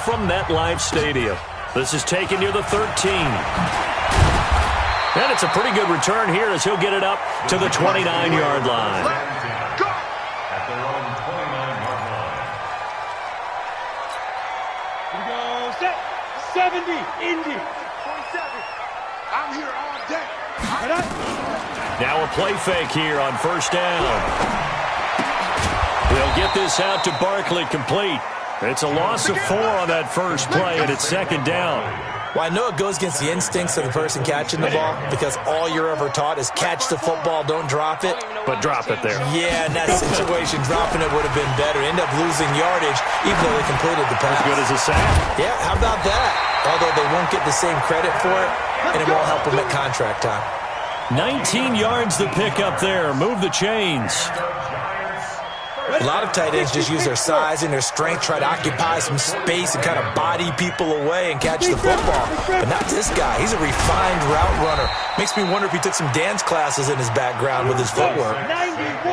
from MetLife Stadium. This is taken near the 13. And it's a pretty good return here as he'll get it up to the 29-yard line. At their own 29-yard line. Here we go. Set. 70. Indy. 27. I'm here all day. Now a play fake here on first down. They'll get this out to Barkley complete. It's a loss of 4 on that first play, and it's second down. Well, I know it goes against the instincts of the person catching the ball because all you're ever taught is catch the football, don't drop it. But drop it there. Yeah, in that situation, dropping it would have been better. End up losing yardage, even though they completed the pass. As good as a sack. Yeah, how about that? Although they won't get the same credit for it, and it won't help them at contract time. 19 yards to pick up there. Move the chains. A lot of tight ends just use their size and their strength, try to occupy some space and kind of body people away and catch the football. But not this guy. He's a refined route runner. Makes me wonder if he took some dance classes in his background with his footwork.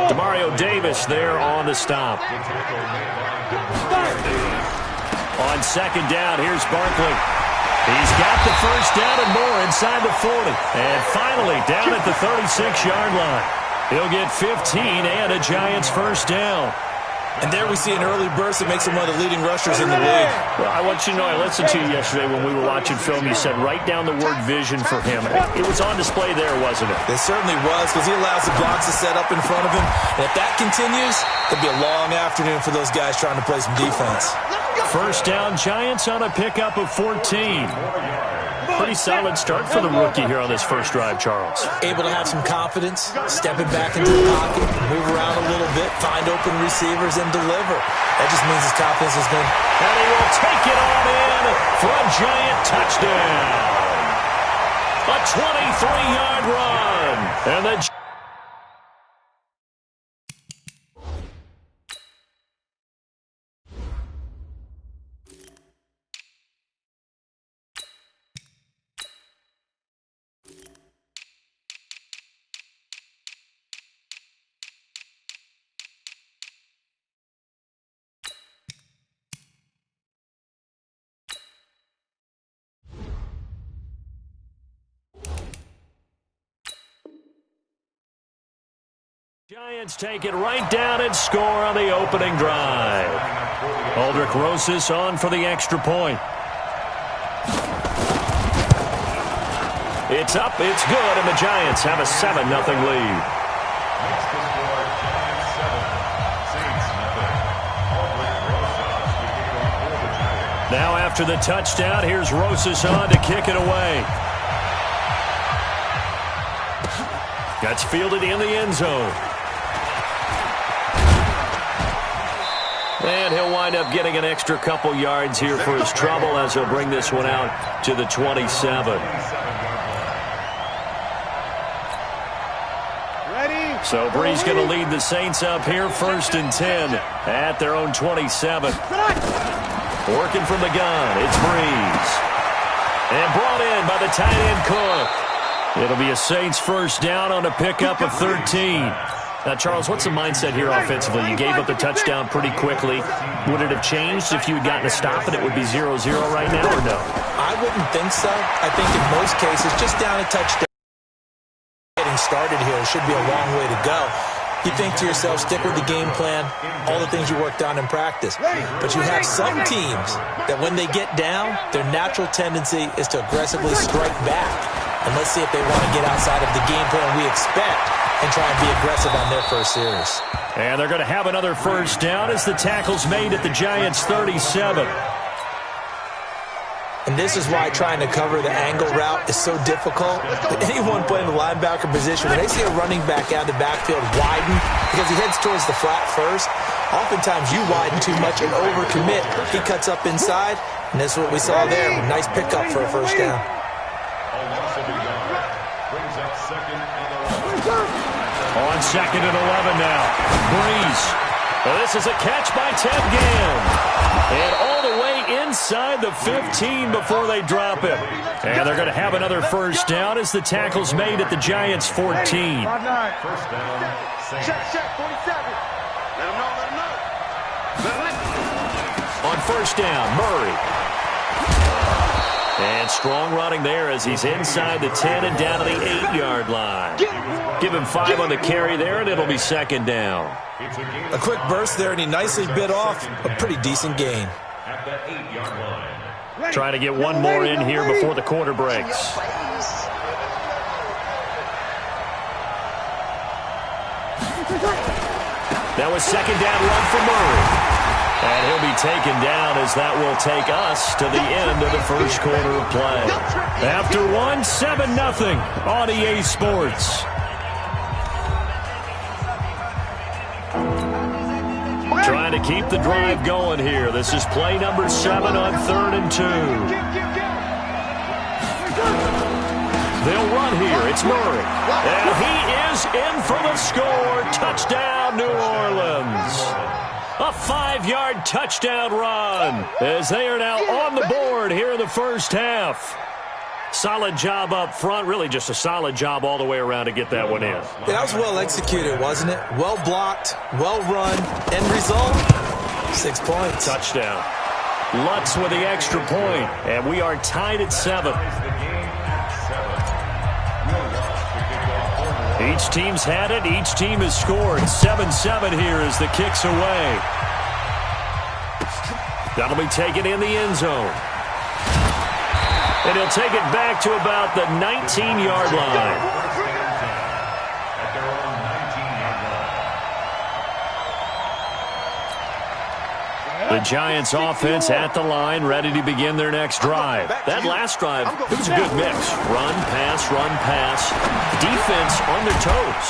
Demario Davis there on the stop. On second down, here's Barkley. He's got the first down and more inside the 40. And finally down at the 36-yard line. He'll get 15 and a Giants first down. And there we see an early burst that makes him one of the leading rushers in the league. Well, I want you to know, I listened to you yesterday when we were watching film. You said write down the word vision for him. It was on display there, wasn't it? It certainly was, because he allows the blocks to set up in front of him. And if that continues, it'll be a long afternoon for those guys trying to play some defense. First down, Giants on a pickup of 14. Pretty solid start for the rookie here on this first drive, Charles. Able to have some confidence, stepping back into the pocket, move around a little bit, find open receivers, and deliver. That just means his confidence is good. And he will take it on in for a Giant touchdown. A 23-yard run. And the Giants take it right down and score on the opening drive. Aldrich Rosas on for the extra point. It's up, it's good, and the Giants have a 7-0 lead. Now after the touchdown, here's Rosas on to kick it away. That's fielded in the end zone. And he'll wind up getting an extra couple yards here for his trouble as he'll bring this one out to the 27. So Brees going to lead the Saints up here, 1st and 10 at their own 27. Working from the gun, it's Brees. And brought in by the tight end Cook. It'll be a Saints first down on a pickup of 13. Now, Charles, what's the mindset here offensively? You gave up the touchdown pretty quickly. Would it have changed if you had gotten a stop and it would be 0-0 right now, or no? I wouldn't think so. I think in most cases, just down a touchdown. Getting started here, it should be a long way to go. You think to yourself, stick with the game plan, all the things you worked on in practice. But you have some teams that when they get down, their natural tendency is to aggressively strike back. And let's see if they want to get outside of the game plan we expect and try and be aggressive on their first series. And they're going to have another first down as the tackle's made at the Giants' 37. And this is why trying to cover the angle route is so difficult. But anyone playing the linebacker position, when they see a running back out of the backfield widen because he heads towards the flat first, oftentimes you widen too much and overcommit. He cuts up inside, and that's what we saw there. Nice pickup for a first down. On 2nd and 11 now. Brees. Well, this is a catch by Ted Ginn. And all the way inside the 15 before they drop him. And they're going to have another first down as the tackle's made at the Giants' 14. First down, Saints. Check, 47. Let him know. On first down, Murray. And strong running there as he's inside the 10 and down to the 8-yard line. Give him 5 on the carry there, and it'll be second down. A quick burst there, and he nicely bit off a pretty decent gain. At the 8-yard line. Trying to get one more in here before the quarter breaks. Now a second down run for Murray. And he'll be taken down as that will take us to the end of the first quarter of play. After 7-0 on EA Sports. Trying to keep the drive going here. This is play number 7 on 3rd and 2. They'll run here. It's Murray. And he is in for the score. Touchdown, New Orleans. A 5-yard touchdown run as they are now on the board here in the first half. Solid job up front. Really just a solid job all the way around to get that one in. That was well executed, wasn't it? Well blocked, well run. End result, 6 points. Touchdown. Lutz with the extra point, and we are tied at 7. Each team's had it. Each team has scored. 7-7 here as the kick's away. That'll be taken in the end zone. And he'll take it back to about the 19-yard line. The Giants offense at the line, ready to begin their next drive. That last drive, it was a good mix. Run, pass, defense on their toes.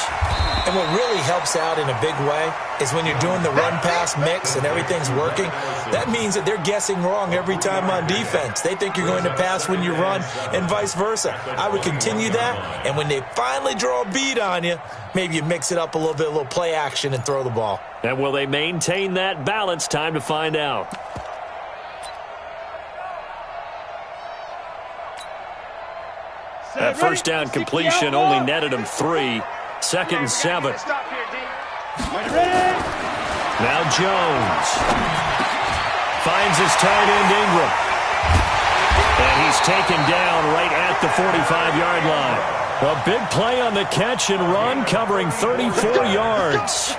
And what really helps out in a big way is when you're doing the run-pass mix and everything's working, that means that they're guessing wrong every time on defense. They think you're going to pass when you run and vice versa. I would continue that, and when they finally draw a beat on you, maybe you mix it up a little bit, a little play action and throw the ball. And will they maintain that balance? Time to find out. That first down completion only netted him 3. 2nd and 7. Now Jones finds his tight end Ingram. And he's taken down right at the 45-yard line. A big play on the catch and run, covering 34 yards.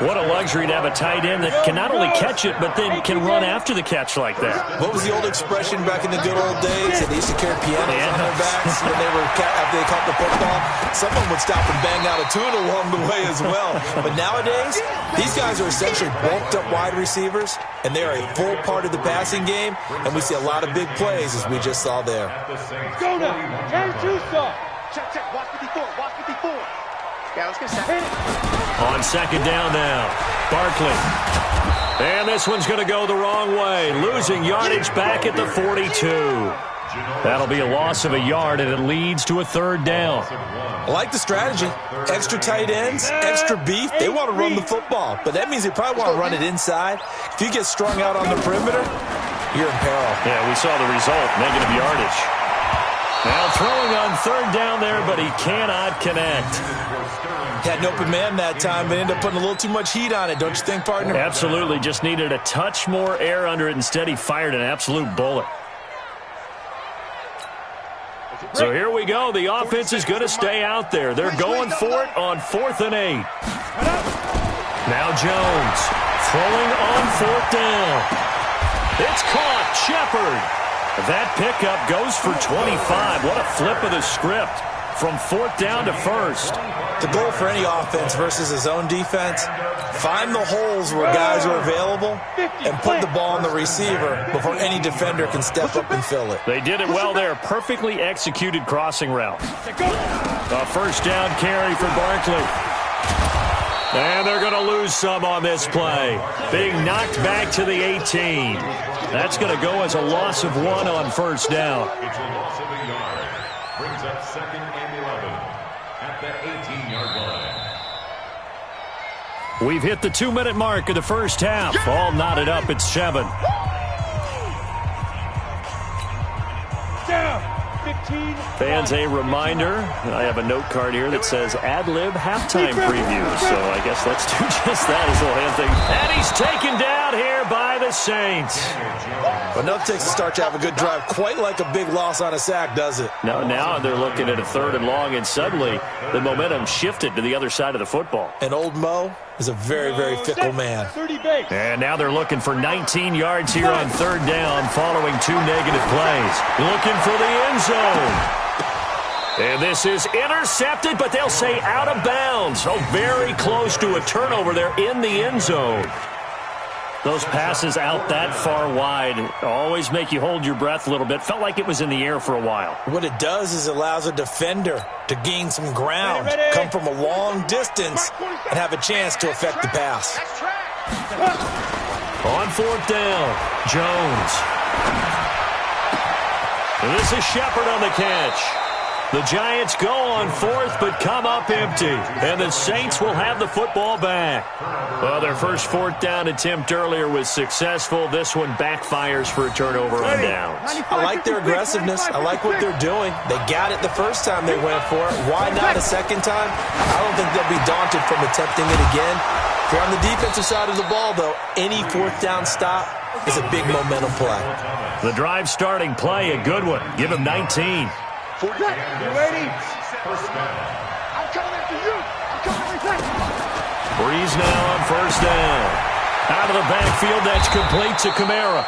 What a luxury to have a tight end that can not only catch it, but then can run after the catch like that. What was the old expression back in the good old days? That they used to carry pianos on their backs when after they caught the football. Someone would stop and bang out a tune along the way as well. But nowadays, these guys are essentially bulked up wide receivers, and they are a full part of the passing game, and we see a lot of big plays as we just saw there. Go now. Turn to stop. Check. Watch 54. Yeah, let's get set. On second down now, Barkley. And this one's going to go the wrong way. Losing yardage back at the 42. That'll be a loss of a yard, and it leads to a 3rd down. I like the strategy. Extra tight ends, extra beef. They want to run the football, but that means they probably want to run it inside. If you get strung out on the perimeter, you're in peril. Yeah, we saw the result, negative yardage. Now throwing on 3rd down there, but he cannot connect. Had an open man that time, but ended up putting a little too much heat on it, don't you think, partner? Absolutely. Just needed a touch more air under it. Instead, he fired an absolute bullet. So here we go. The offense is going to stay out there. They're going for it on 4th and 8. Now Jones throwing on 4th down. It's caught. Shepard. That pickup goes for 25. What a flip of the script from 4th down to 1st. The goal for any offense versus his own defense, find the holes where guys are available and put the ball on the receiver before any defender can step up and fill it. They did it well there. Perfectly executed crossing route. A 1st down carry for Barkley. And they're going to lose some on this play. Being knocked back to the 18. That's going to go as a loss of 1 on 1st down. It's a loss of a yard. Brings up 2nd and 11 at the 18-yard line. We've hit the 2-minute mark of the first half. All knotted up at 7. Down. Fans, a reminder, I have a note card here that says ad-lib halftime preview, so I guess let's do just that as we'll hand things. And he's taken down here by the Saints. But enough takes to start to have a good drive, quite like a big loss on a sack, does it? Now they're looking at a 3rd and long, and suddenly the momentum shifted to the other side of the football. And old Mo is a very, very fickle man. And now they're looking for 19 yards here on 3rd down following 2 negative plays. Looking for the end zone. And this is intercepted, but they'll say out of bounds. Oh, very close to a turnover there in the end zone. Those passes out that far wide always make you hold your breath a little bit. Felt like it was in the air for a while. What it does is it allows a defender to gain some ground, come from a long distance, and have a chance to affect the pass. On 4th down, Jones. And this is Shepard on the catch. The Giants go on 4th, but come up empty. And the Saints will have the football back. Well, their first 4th down attempt earlier was successful. This one backfires for a turnover on downs. I like their aggressiveness. I like what they're doing. They got it the first time they went for it. Why not a second time? I don't think they'll be daunted from attempting it again. If you're on the defensive side of the ball, though, any 4th down stop is a big momentum play. The drive starting play, a good one. Give him 19. You ready? I'm coming after you. I'm coming right back. Breeze now on 1st down. Out of the backfield, that's complete to Kamara.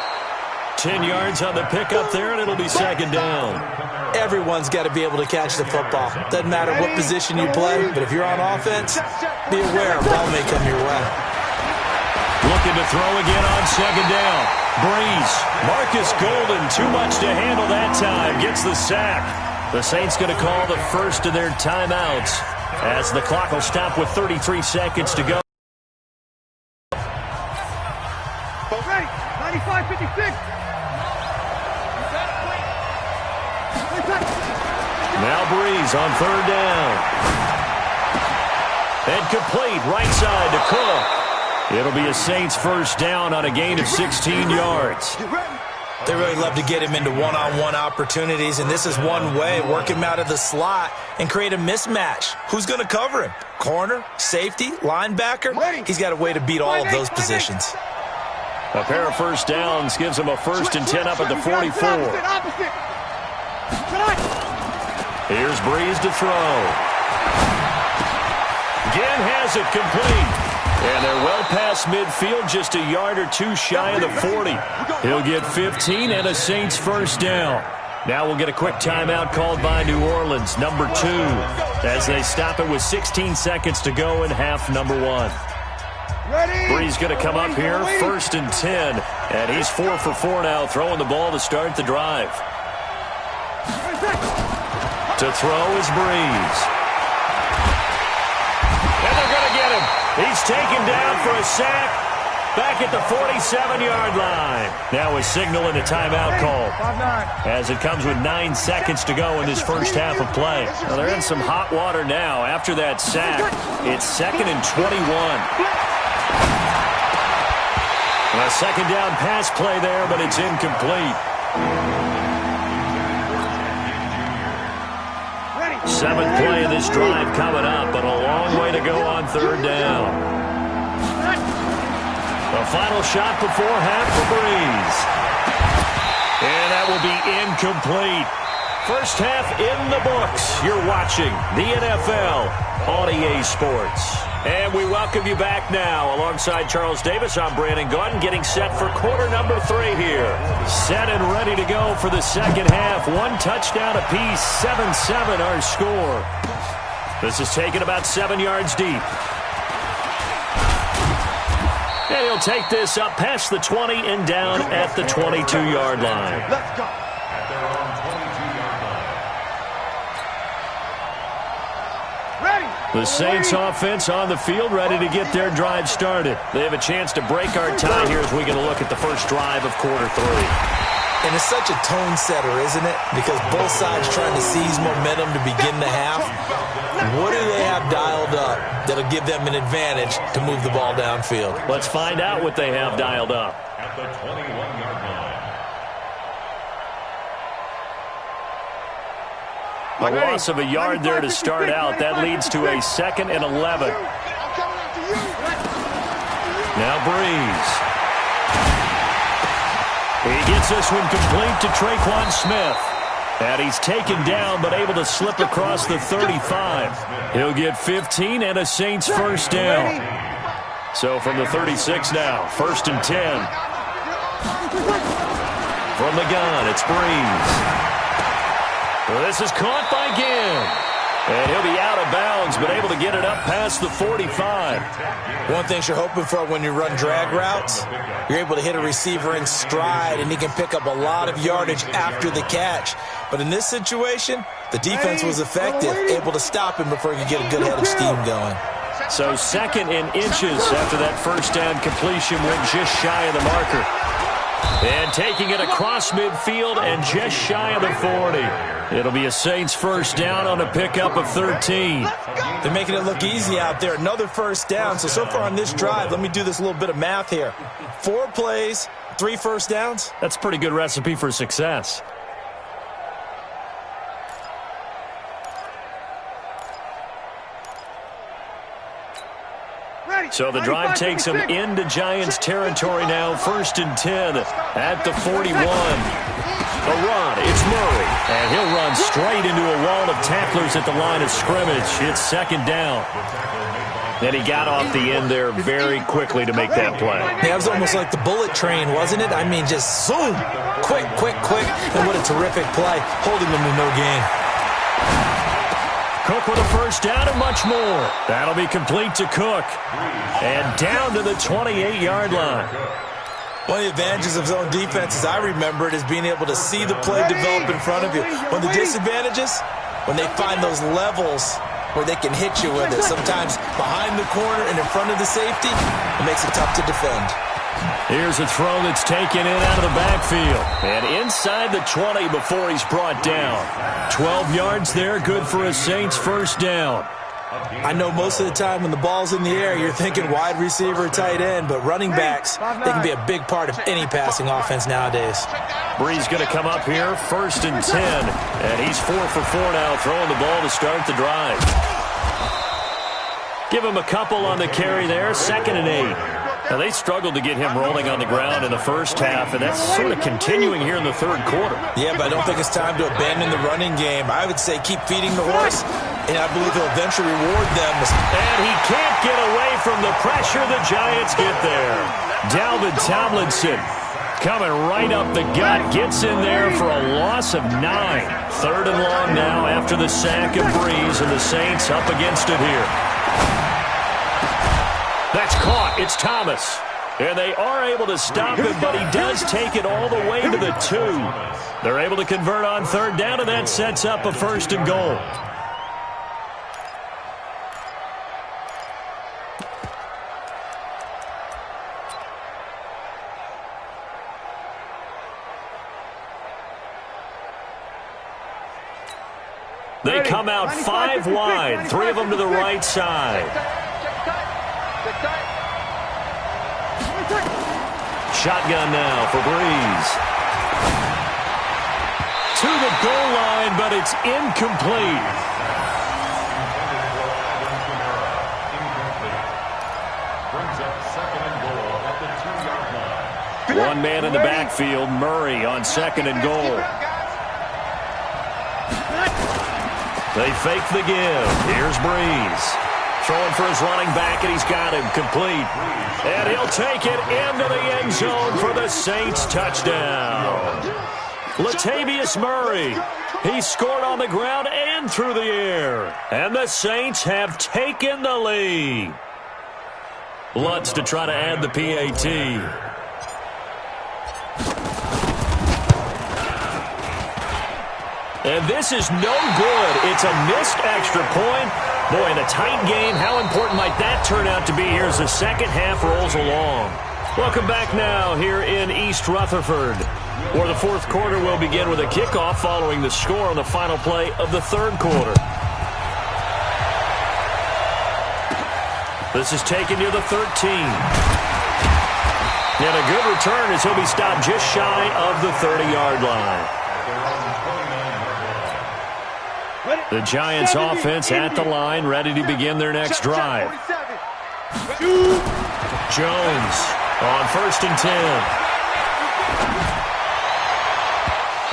10 yards on the pickup there, and it'll be 2nd down. Everyone's got to be able to catch the football. Doesn't matter what position you play, but if you're on offense, be aware a ball may come your way. Looking to throw again on 2nd down. Breeze. Marcus Golden, too much to handle that time. Gets the sack. The Saints going to call the first of their timeouts as the clock will stop with 33 seconds to go. Ready? 95-56. Now Breeze on 3rd down. And complete right side to Cook. It'll be a Saints first down on a gain of 16 yards. They really love to get him into one-on-one opportunities, and this is one way. Work him out of the slot and create a mismatch. Who's going to cover him? Corner, safety, linebacker? He's got a way to beat all of those positions. A pair of first downs gives him a 1st and 10 up at the 44. Here's Breeze to throw. Again has it complete. And they're well past midfield, just a yard or two shy of the 40. He'll get 15 and a Saints first down. Now we'll get a quick timeout called by New Orleans, number 2, as they stop it with 16 seconds to go in half number 1. Breeze going to come up here, 1st and 10, and he's 4 for 4 now, throwing the ball to start the drive. To throw is Breeze. And they're going to get him. He's taken down for a sack back at the 47-yard line. Now a signal and a timeout call as it comes with 9 seconds to go in this first half of play. Well, they're in some hot water now. After that sack, it's 2nd and 21. A 2nd down pass play there, but it's incomplete. 7th play of this drive coming up, but a long way to go on 3rd down. The final shot before half for Breeze. And that will be incomplete. First half in the books. You're watching the NFL on EA Sports. And we welcome you back now. Alongside Charles Davis, I'm Brandon Gordon, getting set for quarter number 3 here. Set and ready to go for the second half. 1 touchdown apiece, 7-7 our score. This is taken about 7 yards deep. And he'll take this up past the 20 and down at the 22-yard line. Let's go. The Saints offense on the field, ready to get their drive started. They have a chance to break our tie here as we get a look at the first drive of quarter 3. And it's such a tone setter, isn't it? Because both sides trying to seize momentum to begin the half. What do they have dialed up that'll give them an advantage to move the ball downfield? Let's find out what they have dialed up. At the 21-yard line. A loss of a yard there to start out. That leads to a 2nd and 11. Now Breeze. He gets this one complete to Traquan Smith. And he's taken down but able to slip across the 35. He'll get 15 and a Saints first down. So from the 36 now, 1st and 10. From the gun, it's Breeze. This is caught by Ginn. And he'll be out of bounds, but able to get it up past the 45. One thing you're hoping for when you run drag routes, you're able to hit a receiver in stride, and he can pick up a lot of yardage after the catch. But in this situation, the defense was effective, able to stop him before he could get a good head of steam going. So 2nd and inches after that first down completion went just shy of the marker. And taking it across midfield and just shy of the 40. It'll be a Saints first down on a pickup of 13. They're making it look easy out there. Another first down. So far on this drive, let me do this little bit of math here. 4 plays, 3 first downs. That's a pretty good recipe for success. So the drive takes him into Giants territory now. 1st and 10 at the 41. A run, it's Murray. And he'll run straight into a wall of tacklers at the line of scrimmage. It's 2nd down. And he got off the end there very quickly to make that play. Yeah, it was almost like the bullet train, wasn't it? I mean, just zoom. Quick, quick, quick. And what a terrific play, holding them to no gain. Cook with a first down and much more. That'll be complete to Cook. And down to the 28-yard line. One of the advantages of zone defense, as I remember it, is being able to see the play develop in front of you. One of the disadvantages, when they find those levels where they can hit you with it, sometimes behind the corner and in front of the safety, it makes it tough to defend. Here's a throw that's taken in out of the backfield. And inside the 20 before he's brought down. 12 yards there, good for a Saints first down. I know most of the time when the ball's in the air, you're thinking wide receiver, tight end, but running backs, they can be a big part of any passing offense nowadays. Breeze going to come up here, 1st and 10. And he's 4 for 4 now, throwing the ball to start the drive. Give him a couple on the carry there, 2nd and 8. Now, they struggled to get him rolling on the ground in the first half, and that's sort of continuing here in the 3rd quarter. Yeah, but I don't think it's time to abandon the running game. I would say keep feeding the horse, and I believe he'll eventually reward them. And he can't get away from the pressure. The Giants get there. Dalvin Tomlinson coming right up the gut, gets in there for a loss of 9. 3rd and long now after the sack of Breeze, and the Saints up against it here. That's caught. It's Thomas. And they are able to stop him, but he does take it all the way to the 2. They're able to convert on 3rd down, and that sets up a 1st and goal. They come out 5 wide, 3 of them to the right side. Shotgun now for Breeze. To the goal line, but it's incomplete. Brings up 2nd and goal at the 2-yard line. One man in the backfield, Murray on 2nd and goal. They fake the give. Here's Breeze. Throwing for his running back, and he's got him complete. And he'll take it into the end zone for the Saints touchdown. Latavius Murray. He scored on the ground and through the air. And the Saints have taken the lead. Lutz to try to add the PAT. And this is no good. It's a missed extra point. Boy, in a tight game, how important might that turn out to be here as the second half rolls along? Welcome back now here in East Rutherford, where the 4th quarter will begin with a kickoff following the score on the final play of the 3rd quarter. This is taken near the 13. And a good return as he'll be stopped just shy of the 30-yard line. The Giants offense at the line, ready to begin their next drive. Jones on 1st and 10.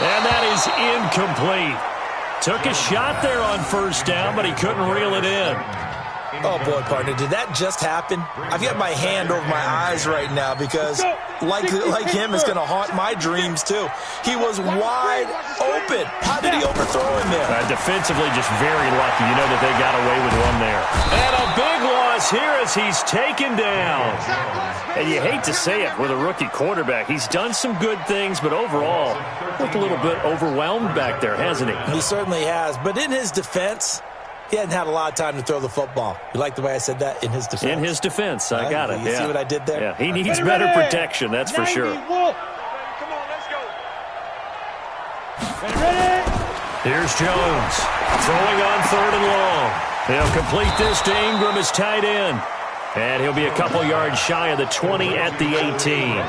And that is incomplete. Took a shot there on 1st down, but he couldn't reel it in. Oh, boy, partner, did that just happen? I've got my hand over my eyes right now because, like him, it's going to haunt my dreams, too. He was wide open. How did he overthrow him there? Defensively, just very lucky. You know that they got away with one there. And a big loss here as he's taken down. And you hate to say it with a rookie quarterback. He's done some good things, but overall, looked a little bit overwhelmed back there, hasn't he? He certainly has. But in his defense, he hadn't had a lot of time to throw the football. You like the way I said that? In his defense? In his defense. I got it. You see what I did there? Yeah, he needs better protection, that's for sure. Come on, let's go. Ready? Here's Jones. Throwing on 3rd and long. He'll complete this to Ingram as tight end. And he'll be a couple yards shy of the 20 at the 18.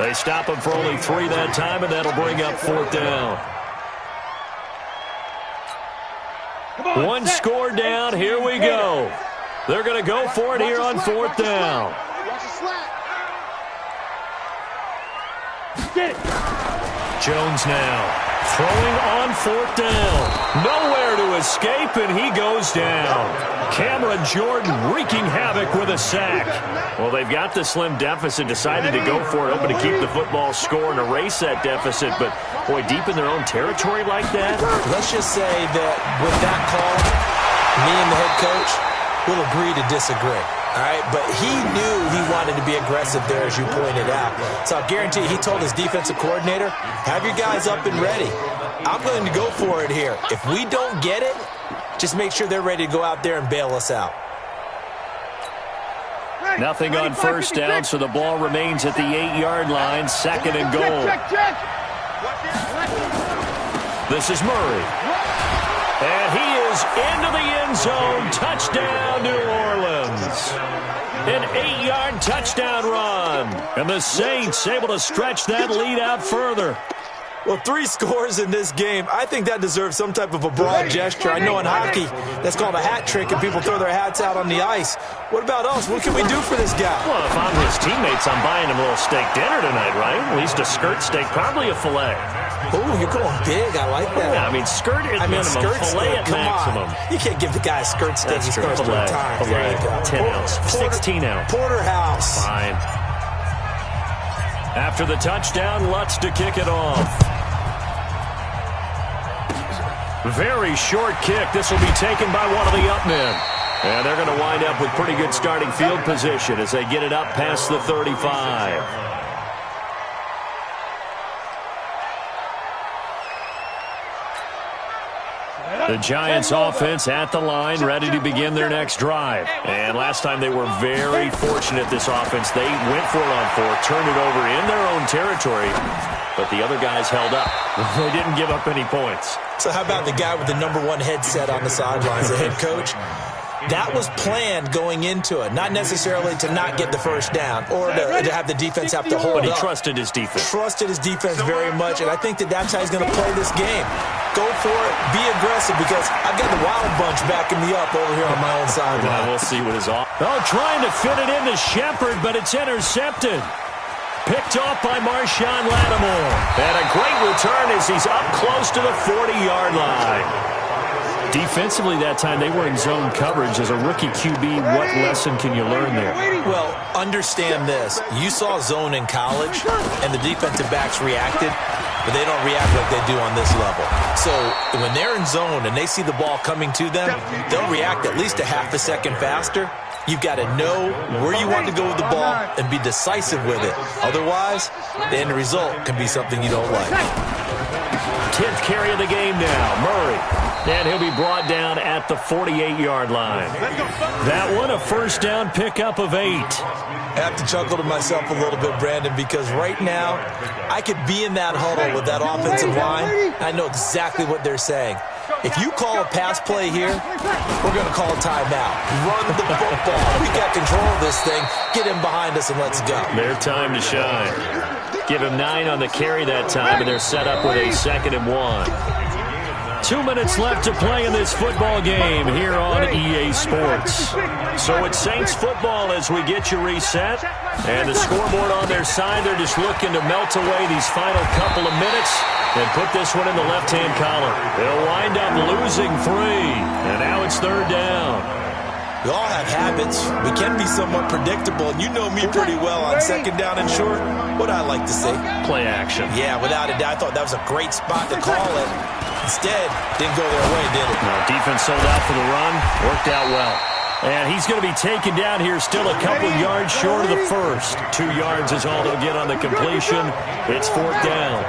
They stop him for only 3 that time, and that'll bring up 4th down. One score down. Here we go. They're going to go for it here on 4th down. Jones now throwing on 4th down. Nowhere to escape, and he goes down. Cameron Jordan wreaking havoc with a sack. Well, they've got the slim deficit, decided to go for it, hoping to keep the football score and erase that deficit. But, boy, deep in their own territory like that. Let's just say that with that call, me and the head coach will agree to disagree. All right, but he knew he wanted to be aggressive there, as you pointed out. So I guarantee you, he told his defensive coordinator, have your guys up and ready. I'm going to go for it here. If we don't get it, just make sure they're ready to go out there and bail us out. Nothing on 1st down, so the ball remains at the 8-yard line, 2nd and goal. This is Murray. And he is into the end zone. Touchdown, New Orleans. An 8-yard touchdown run. And the Saints able to stretch that lead out further. Well, 3 scores in this game. I think that deserves some type of a broad gesture. I know in hockey, that's called a hat trick, and people throw their hats out on the ice. What about us? What can we do for this guy? Well, if I'm his teammates, I'm buying him a little steak dinner tonight, right? At least a skirt steak, probably a filet. Oh, you're going big. I like that. Yeah, I mean, skirt at minimum, skirt filet steak, at maximum. You can't give the guy a skirt steak. He scores 3 times. Filet, 10 ounce, 16 ounce. Porterhouse. Fine. After the touchdown, Lutz to kick it off. Very short kick. This will be taken by one of the up men. And they're going to wind up with pretty good starting field position as they get it up past the 35. The Giants offense at the line, ready to begin their next drive. And last time they were very fortunate, this offense. They went for it on 4, turned it over in their own territory, but the other guys held up. They didn't give up any points. So how about the guy with the #1 headset on the sidelines, the head coach? That was planned going into it, not necessarily to not get the 1st down or to have the defense have to hold up. But he trusted his defense. Trusted his defense very much, and I think that's how he's going to play this game. Go for it, be aggressive, because I've got the Wild Bunch backing me up over here on my own sideline. Well, we'll see what is off. Oh, trying to fit it into Shepard, but it's intercepted. Picked off by Marshawn Lattimore. And a great return as he's up close to the 40-yard line. Defensively that time, they were in zone coverage. As a rookie QB, what lesson can you learn there? Well, understand this. You saw zone in college, and the defensive backs reacted, but they don't react like they do on this level. So when they're in zone and they see the ball coming to them, they'll react at least a half a second faster. You've got to know where you want to go with the ball and be decisive with it. Otherwise, the end result can be something you don't like. 10th carry of the game now, Murray. And he'll be brought down at the 48-yard line. That one, a 1st down pickup of 8. I have to chuckle to myself a little bit, Brandon, because right now I could be in that huddle with that offensive line. I know exactly what they're saying. If you call a pass play here, we're going to call a timeout. Run the football. We got control of this thing. Get him behind us and let's go. Their time to shine. Give him 9 on the carry that time, and they're set up with a 2nd and 1. 2 minutes left to play in this football game here on EA Sports. So it's Saints football as we get you reset. And the scoreboard on their side, they're just looking to melt away these final couple of minutes and put this one in the left-hand column. They'll wind up losing 3. And now it's 3rd down. We all have habits. We can be somewhat predictable, and you know me pretty well on 2nd down and short. What I like to say? Play action. Yeah, without a doubt. I thought that was a great spot to call it. Instead, didn't go their way, did it? No, defense sold out for the run. Worked out well. And he's going to be taken down here, still a couple yards short of the first. 2 yards is all they'll get on the completion. It's 4th down.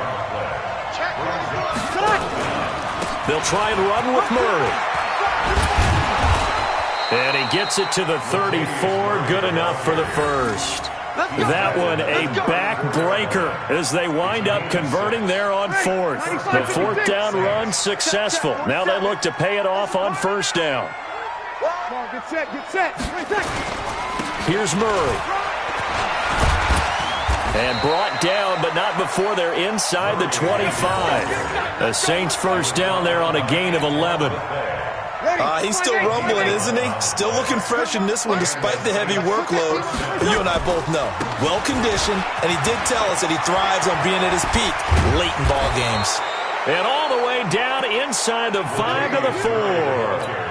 They'll try and run with Murray. And he gets it to the 34. Good enough for the first. That one a backbreaker as they wind up converting there on 4th. The 4th down run successful. Now they look to pay it off on 1st down. Get set, get set. Here's Murray. And brought down, but not before they're inside the 25. The Saints 1st down there on a gain of 11. He's still rumbling, isn't he? Still looking fresh in this one despite the heavy workload. You and I both know. Well-conditioned, and he did tell us that he thrives on being at his peak late in ball games. And all the way down inside the 5 to the 4.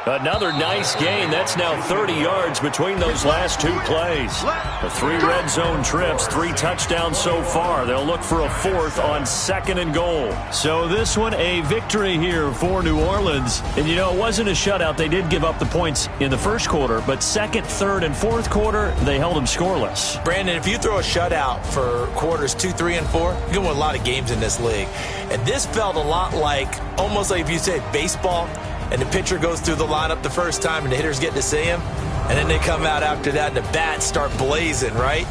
Another nice gain. That's now 30 yards between those last 2 plays. The 3 red zone trips, 3 touchdowns so far. They'll look for a 4th on 2nd and goal. So this one a victory here for New Orleans. And, you know, it wasn't a shutout. They did give up the points in the first quarter, but 2nd, 3rd, and 4th quarter, they held them scoreless. Brandon, if you throw a shutout for quarters 2, 3, and 4, you can win a lot of games in this league. And this felt a lot like, almost like if you say baseball, and the pitcher goes through the lineup the first time and the hitters get to see him, and then they come out after that and the bats start blazing, right?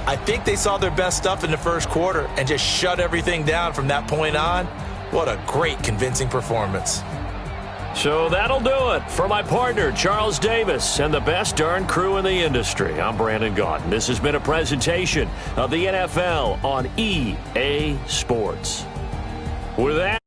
I think they saw their best stuff in the first quarter and just shut everything down from that point on. What a great, convincing performance. So that'll do it for my partner, Charles Davis, and the best darn crew in the industry. I'm Brandon Gaudin. This has been a presentation of the NFL on EA Sports. With that,